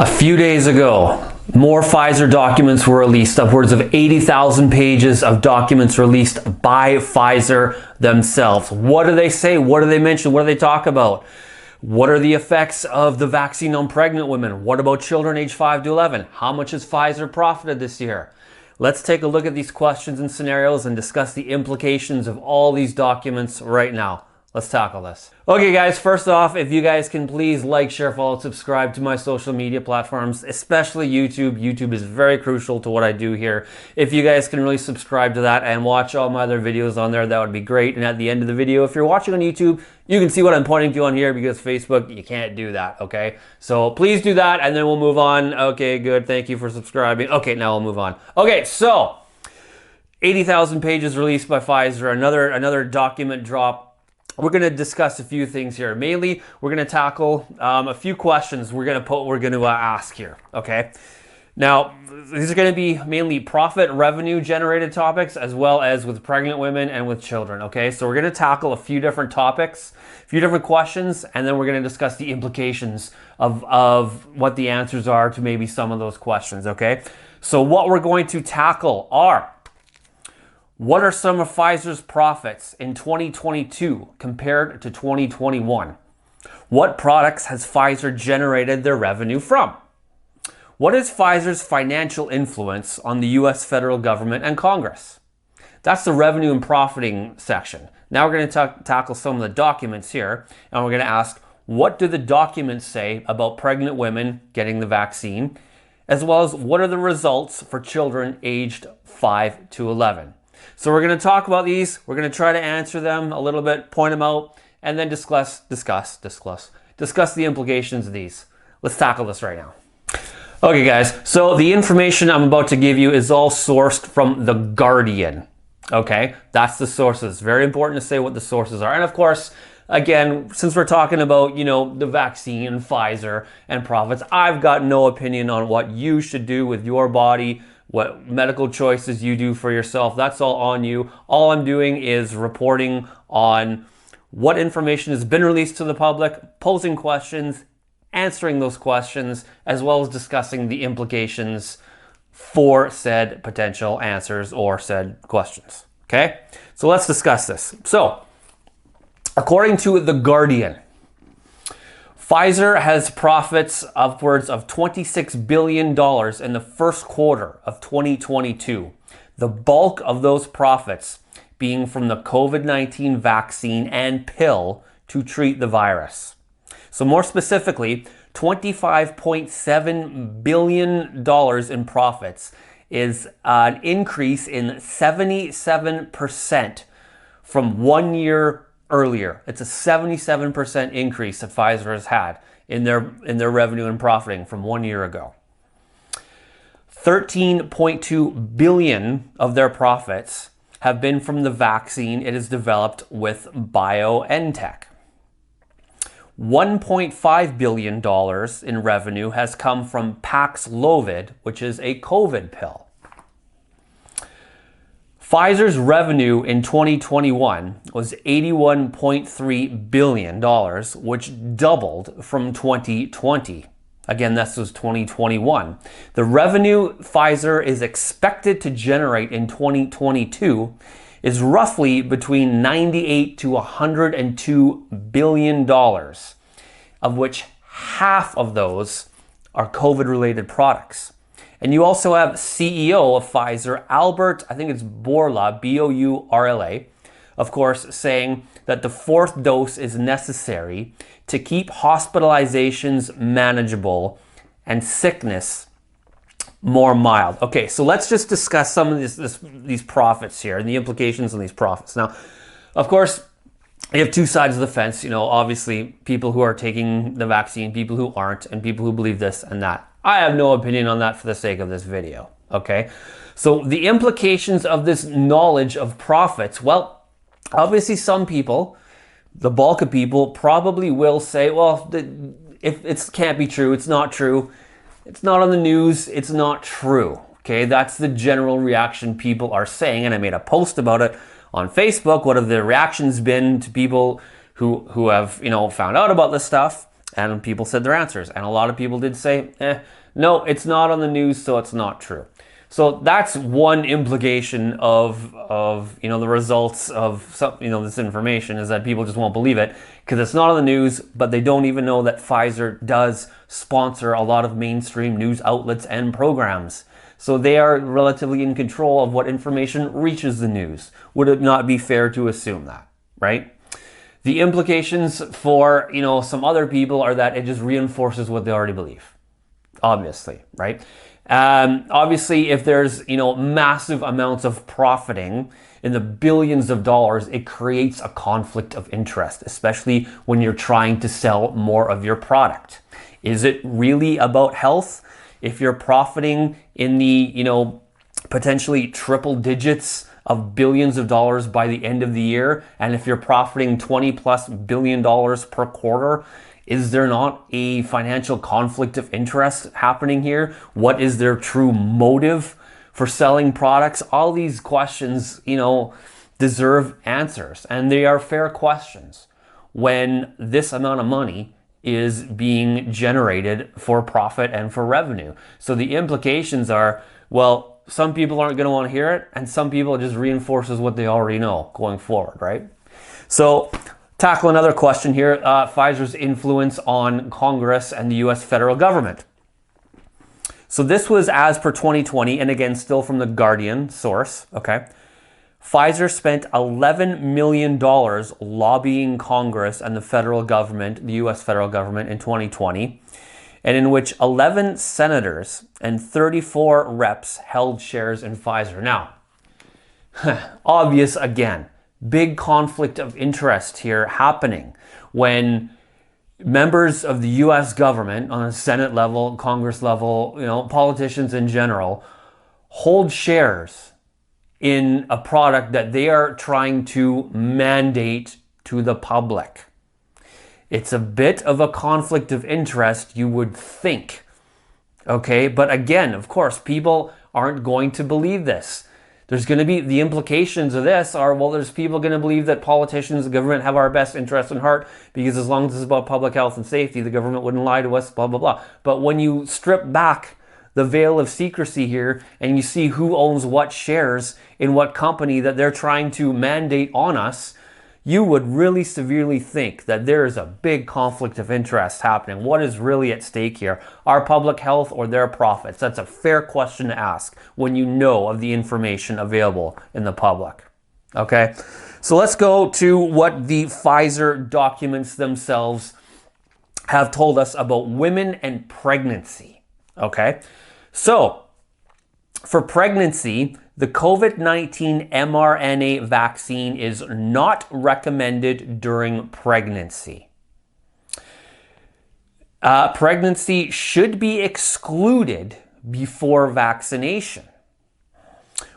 A few days ago, more Pfizer documents were released, upwards of 80,000 pages of documents released by Pfizer themselves. What do they say? What do they mention? What do they talk about? What are the effects of the vaccine on pregnant women? What about children aged 5 to 11? How much has Pfizer profited this year? Let's take a look at these questions and scenarios and discuss the implications of all these documents right now. Let's tackle this. Okay guys, first off, if you guys can please like, share, follow, subscribe to my social media platforms, especially YouTube. YouTube is very crucial to what I do here. If you guys can really subscribe to that and watch all my other videos on there, that would be great. And at the end of the video, if you're watching on YouTube, you can see what I'm pointing to on here, because Facebook, you can't do that, okay? So please do that and then we'll move on. Okay, good, thank you for subscribing. Okay, now we'll move on. Okay, so 80,000 pages released by Pfizer, another document drop. We're going to discuss a few things here. Mainly, we're going to tackle a few questions we're going to ask here. Okay. Now, these are going to be mainly profit, revenue generated topics, as well as with pregnant women and with children. Okay. So we're going to tackle a few different topics, a few different questions, and then we're going to discuss the implications of what the answers are to maybe some of those questions. Okay. So what we're going to tackle are: what are some of Pfizer's profits in 2022 compared to 2021? What products has Pfizer generated their revenue from? What is Pfizer's financial influence on the US federal government and Congress? That's the revenue and profiting section. Now we're going to tackle some of the documents here, and we're going to ask, what do the documents say about pregnant women getting the vaccine, as well as what are the results for children aged 5 to 11? So we're going to talk about these. We're going to try to answer them a little bit, point them out, and then discuss the implications of these. Let's tackle this right now. Okay, guys. So the information I'm about to give you is all sourced from The Guardian. Okay, that's the sources. It's very important to say what the sources are. And of course, again, since we're talking about, the vaccine and Pfizer and profits, I've got no opinion on what you should do with your body, what medical choices you do for yourself. That's all on you. All I'm doing is reporting on what information has been released to the public, posing questions, answering those questions, as well as discussing the implications for said potential answers or said questions. Okay? So let's discuss this. So, according to The Guardian, Pfizer has profits upwards of $26 billion in the first quarter of 2022. The bulk of those profits being from the COVID-19 vaccine and pill to treat the virus. So more specifically, $25.7 billion in profits is an increase in 77% from 1 year earlier. It's a 77% increase that Pfizer has had in their revenue and profiting from 1 year ago. 13.2 billion of their profits have been from the vaccine it has developed with BioNTech. $1.5 billion in revenue has come from Paxlovid, which is a COVID pill. Pfizer's revenue in 2021 was $81.3 billion, which doubled from 2020. Again, this was 2021. The revenue Pfizer is expected to generate in 2022 is roughly between $98 to $102 billion, of which half of those are COVID-related products. And you also have CEO of Pfizer, Albert, I think it's Bourla, B-O-U-R-L-A, of course, saying that the fourth dose is necessary to keep hospitalizations manageable and sickness more mild. Okay, so let's just discuss some of these profits here and the implications on these profits. Now, of course, you have two sides of the fence. Obviously, people who are taking the vaccine, people who aren't, and people who believe this and that. I have no opinion on that for the sake of this video, okay? So the implications of this knowledge of profits, well, obviously some people, the bulk of people, probably will say, well, if it can't be true, it's not true, it's not on the news, it's not true, okay? That's the general reaction people are saying, and I made a post about it on Facebook. What have the reactions been to people who have, found out about this stuff? And people said their answers. And a lot of people did say, no, it's not on the news, so it's not true. So that's one implication of the results of some, this information, is that people just won't believe it because it's not on the news, but they don't even know that Pfizer does sponsor a lot of mainstream news outlets and programs. So they are relatively in control of what information reaches the news. Would it not be fair to assume that, right? The implications for, some other people are that it just reinforces what they already believe. Obviously, right? Obviously, if there's, massive amounts of profiting in the billions of dollars, it creates a conflict of interest, especially when you're trying to sell more of your product. Is it really about health? If you're profiting in the, potentially triple digits of billions of dollars by the end of the year, and if you're profiting $20+ billion per quarter, is there not a financial conflict of interest happening here? What is their true motive for selling products? All these questions, deserve answers, and they are fair questions when this amount of money is being generated for profit and for revenue. So the implications are, well, some people aren't going to want to hear it, and some people, it just reinforces what they already know going forward, right? So tackle another question here, Pfizer's influence on Congress and the US federal government. So this was as per 2020, and again, still from the Guardian source, okay? Pfizer spent $11 million lobbying Congress and the federal government, the US federal government, in 2020, and in which 11 senators and 34 reps held shares in Pfizer. Now, obvious again, big conflict of interest here happening when members of the US government on a Senate level, Congress level, politicians in general, hold shares in a product that they are trying to mandate to the public. It's a bit of a conflict of interest, you would think. Okay, but again, of course, people aren't going to believe this. There's going to be, the implications of this are, well, there's people going to believe that politicians, the government have our best interest in heart, because as long as it's about public health and safety, the government wouldn't lie to us, blah, blah, blah. But when you strip back the veil of secrecy here and you see who owns what shares in what company that they're trying to mandate on us, you would really severely think that there is a big conflict of interest happening. What is really at stake here? Our public health or their profits? That's a fair question to ask when you know of the information available in the public. Okay, so let's go to what the Pfizer documents themselves have told us about women and pregnancy. Okay, so for pregnancy, the COVID-19 mRNA vaccine is not recommended during pregnancy. Pregnancy should be excluded before vaccination.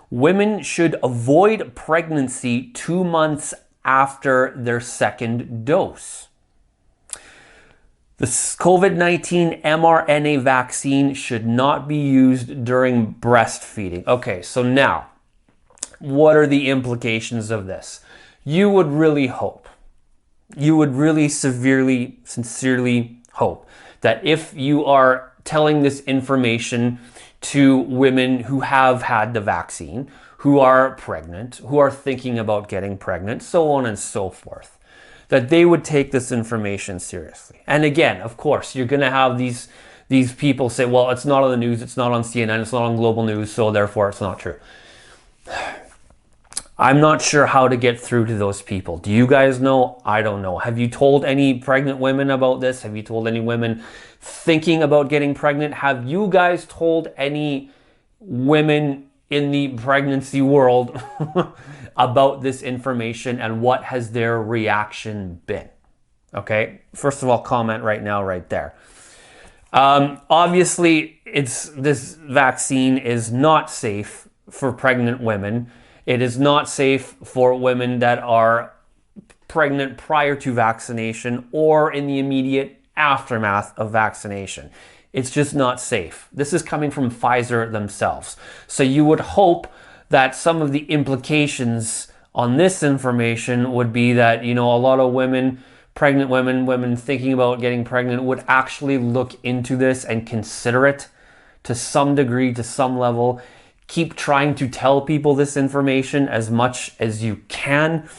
Women should avoid pregnancy 2 months after their second dose. The COVID-19 mRNA vaccine should not be used during breastfeeding. Okay, so now, what are the implications of this? You would really hope, you would really severely, sincerely hope that if you are telling this information to women who have had the vaccine, who are pregnant, who are thinking about getting pregnant, so on and so forth, that they would take this information seriously. And again, of course, you're going to have these people say, well, it's not on the news, it's not on CNN, it's not on global news, so therefore it's not true. I'm not sure how to get through to those people. Do you guys know? I don't know. Have you told any pregnant women about this? Have you told any women thinking about getting pregnant? Have you guys told any women in the pregnancy world about this information, and what has their reaction been? Okay, first of all, comment right now, right there. Obviously, this vaccine is not safe for pregnant women. It is not safe for women that are pregnant prior to vaccination or in the immediate aftermath of vaccination. It's just not safe. This is coming from Pfizer themselves. So you would hope that some of the implications on this information would be that, a lot of women pregnant women thinking about getting pregnant would actually look into this and consider it to some degree, to some level. Keep trying to tell people this information as much as you can.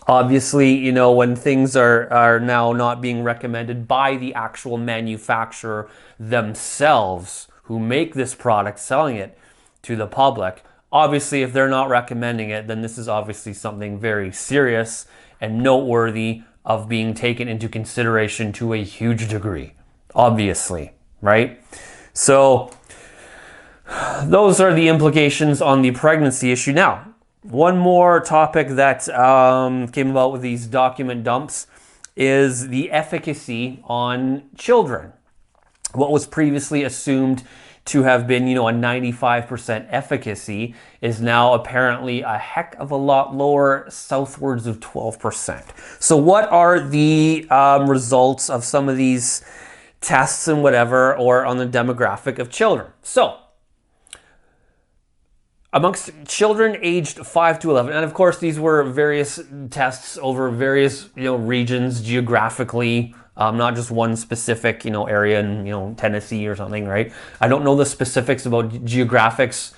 Obviously, you know, when things are now not being recommended by the actual manufacturer themselves who make this product, selling it to the public, obviously, if they're not recommending it, then this is obviously something very serious and noteworthy of being taken into consideration to a huge degree, obviously, right? So those are the implications on the pregnancy issue. Now, one more topic that came about with these document dumps is the efficacy on children. What was previously assumed to have been, you know, a 95% efficacy is now apparently a heck of a lot lower, southwards of 12%. So what are the results of some of these tests and whatever, or on the demographic of children? So amongst children aged 5 to 11, and of course these were various tests over various, you know, regions geographically, not just one specific, you know, area in, you know, Tennessee or something, right? I don't know the specifics about geographics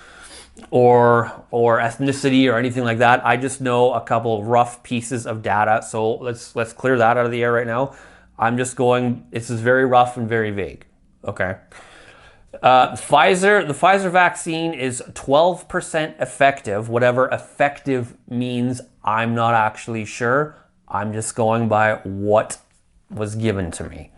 or ethnicity or anything like that. I just know a couple of rough pieces of data. So let's clear that out of the air right now. I'm just going, this is very rough and very vague, okay? The Pfizer vaccine is 12% effective. Whatever effective means, I'm not actually sure. I'm just going by what was given to me.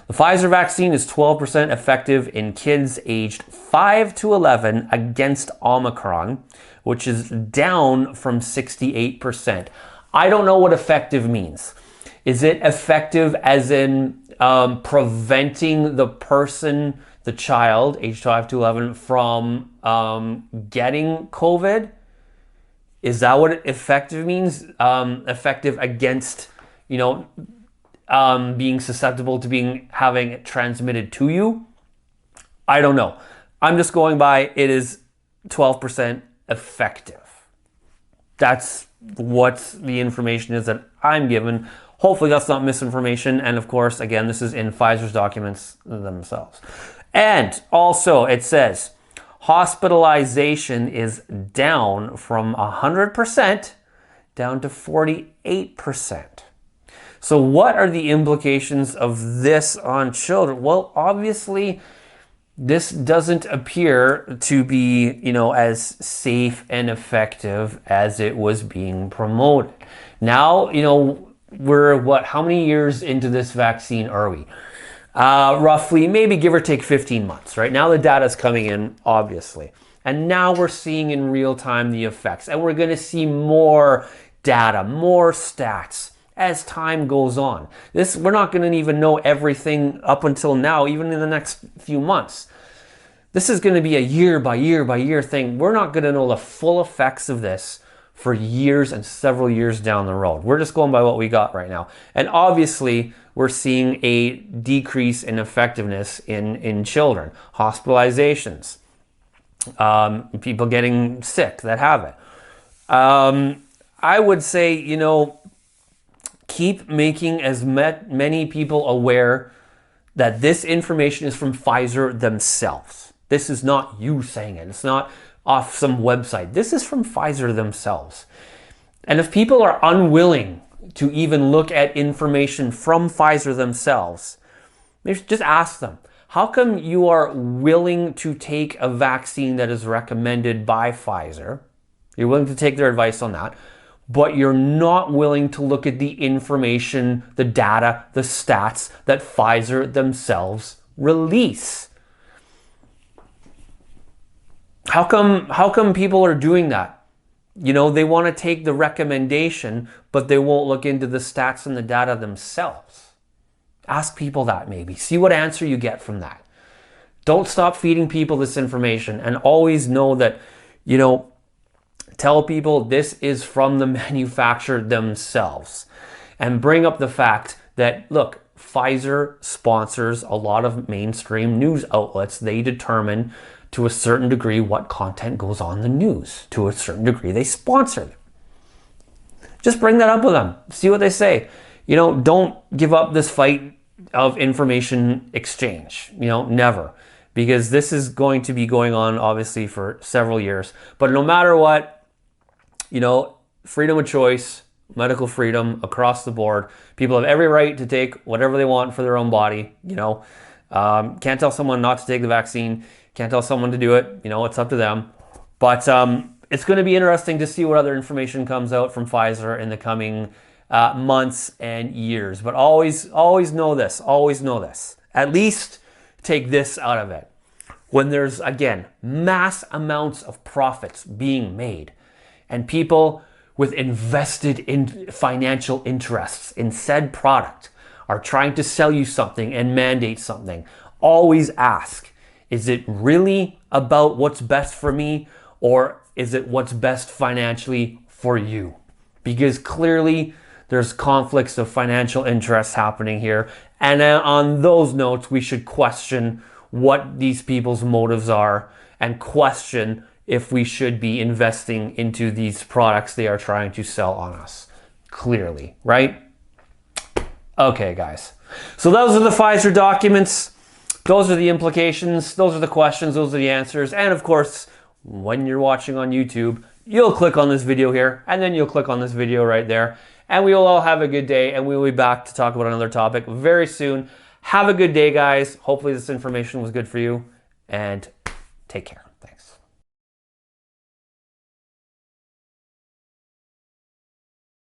The Pfizer vaccine is 12% effective in kids aged 5 to 11 against Omicron, which is down from 68%. I don't know what effective means. Is it effective as in preventing the person, the child, age 5 to 11, from getting COVID? Is that what effective means? Effective against, you know, being susceptible to having it transmitted to you? I don't know. I'm just going by it is 12% effective. That's what the information is that I'm given. Hopefully that's not misinformation. And of course, again, this is in Pfizer's documents themselves. And also it says hospitalization is down from 100% down to 48%. So what are the implications of this on children? Well, obviously, this doesn't appear to be, you know, as safe and effective as it was being promoted. Now, you know, we're how many years into this vaccine are we? Roughly, maybe give or take 15 months, right? Now the data's coming in, obviously. And now we're seeing in real time the effects. And we're going to see more data, more stats as time goes on. We're not going to even know everything up until now, even in the next few months. This is going to be a year by year by year thing. We're not going to know the full effects of this for years and several years down the road. We're just going by what we got right now. And obviously, we're seeing a decrease in effectiveness in children, hospitalizations, people getting sick that have it. I would say, you know, keep making as many people aware that this information is from Pfizer themselves. This is not you saying it. It's not off some website. This is from Pfizer themselves. And if people are unwilling to even look at information from Pfizer themselves, just ask them, how come you are willing to take a vaccine that is recommended by Pfizer? You're willing to take their advice on that, but you're not willing to look at the information, the data, the stats that Pfizer themselves release. How come people are doing that? You know, they want to take the recommendation, but they won't look into the stats and the data themselves. Ask people that maybe. See what answer you get from that. Don't stop feeding people this information, and always know that, you know, tell people this is from the manufacturer themselves. And bring up the fact that, look, Pfizer sponsors a lot of mainstream news outlets. They determine to a certain degree what content goes on the news. To a certain degree, they sponsor them. Just bring that up with them. See what they say. don't give up this fight of information exchange, never. Because this is going to be going on obviously for several years. But no matter what, freedom of choice, medical freedom across the board. People have every right to take whatever they want for their own body. Can't tell someone not to take the vaccine. Can't tell someone to do it. It's up to them. But it's going to be interesting to see what other information comes out from Pfizer in the coming months and years. But always know this. Always know this. At least take this out of it. When there's, again, mass amounts of profits being made and people with invested in financial interests in said product are trying to sell you something and mandate something, always ask, is it really about what's best for me, or is it what's best financially for you? Because clearly there's conflicts of financial interests happening here. And on those notes, we should question what these people's motives are and question if we should be investing into these products they are trying to sell on us. Clearly, right? Okay, guys. So those are the Pfizer documents. Those are the implications. Those are the questions. Those are the answers. And of course, when you're watching on YouTube, you'll click on this video here, and then you'll click on this video right there. And we will all have a good day, and we will be back to talk about another topic very soon. Have a good day, guys. Hopefully this information was good for you, and take care.